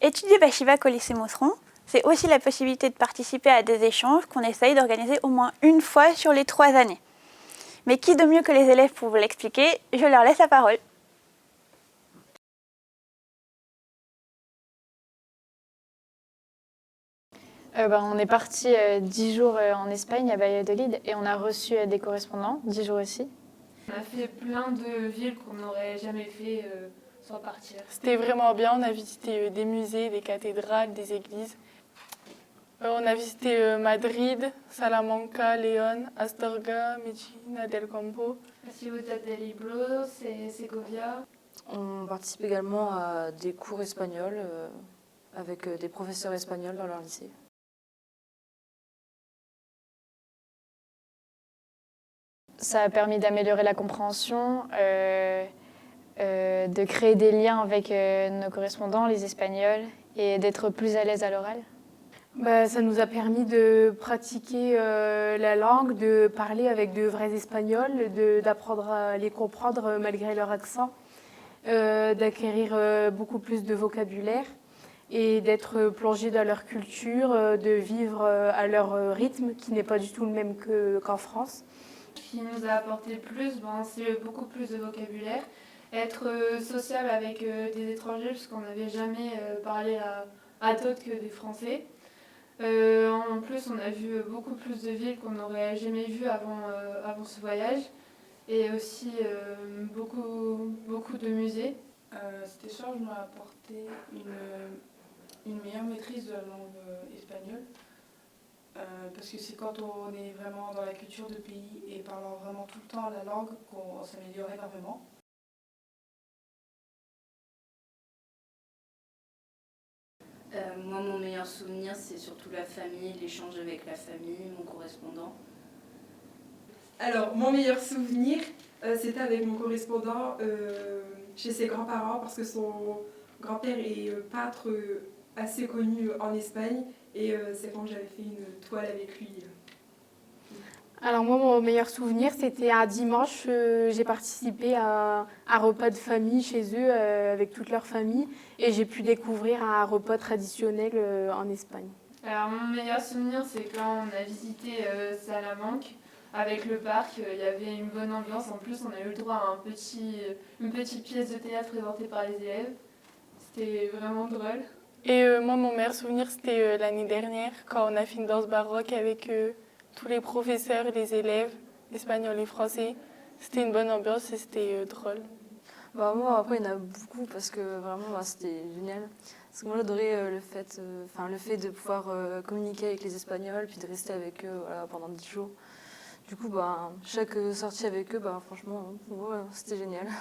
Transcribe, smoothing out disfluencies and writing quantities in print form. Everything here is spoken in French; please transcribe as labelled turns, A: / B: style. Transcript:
A: Étudier Bachivac au lycée Mousseron, c'est aussi la possibilité de participer à des échanges qu'on essaye d'organiser au moins une fois sur les 3 années. Mais qui de mieux que les élèves pour vous l'expliquer? Je leur laisse la parole.
B: On est parti 10 jours en Espagne, à Valladolid, et on a reçu des correspondants, 10 jours aussi.
C: On a fait plein de villes qu'on n'aurait jamais fait sans partir.
D: C'était vraiment bien, on a visité des musées, des cathédrales, des églises. On a visité Madrid, Salamanca, Léon, Astorga, Medina del Campo.
C: Ciutat del Libro, Segovia.
E: On participe également à des cours espagnols avec des professeurs espagnols dans leur lycée.
B: Ça a permis d'améliorer la compréhension, de créer des liens avec nos correspondants, les Espagnols, et d'être plus à l'aise à l'oral.
F: Ça nous a permis de pratiquer la langue, de parler avec de vrais Espagnols, d'apprendre à les comprendre malgré leur accent, d'acquérir beaucoup plus de vocabulaire et d'être plongé dans leur culture, de vivre à leur rythme qui n'est pas du tout le même qu'en France.
C: Ce qui nous a apporté le plus, c'est beaucoup plus de vocabulaire. Être sociable avec des étrangers, parce qu'on n'avait jamais parlé à d'autres que des Français. En plus, on a vu beaucoup plus de villes qu'on n'aurait jamais vues avant ce voyage. Et aussi beaucoup de musées.
G: Cet échange m'a apporté une meilleure maîtrise de la langue espagnole. Parce que c'est quand on est vraiment dans la culture de pays et parlant vraiment tout le temps la langue qu'on s'améliore énormément.
H: Moi, mon meilleur souvenir, c'est surtout la famille, l'échange avec la famille, mon correspondant.
I: Alors, mon meilleur souvenir, c'était avec mon correspondant chez ses grands-parents, parce que son grand-père est peintre assez connu en Espagne, et c'est quand j'avais fait une toile avec lui.
F: Alors moi, mon meilleur souvenir, c'était un dimanche, j'ai participé à un repas de famille chez eux avec toute leur famille et j'ai pu découvrir un repas traditionnel en Espagne.
C: Alors mon meilleur souvenir, c'est quand on a visité Salamanque avec le parc. Il y avait une bonne ambiance. En plus, on a eu le droit à une petite pièce de théâtre présentée par les élèves. C'était vraiment drôle.
D: Et moi, mon meilleur souvenir, c'était l'année dernière, quand on a fait une danse baroque avec tous les professeurs et les élèves, espagnols et français. C'était une bonne ambiance et c'était drôle.
E: Moi, après, il y en a beaucoup parce que vraiment, c'était génial. Parce que moi, j'adorais le fait de pouvoir communiquer avec les Espagnols puis de rester avec eux pendant 10 jours. Du coup, chaque sortie avec eux, franchement, c'était génial.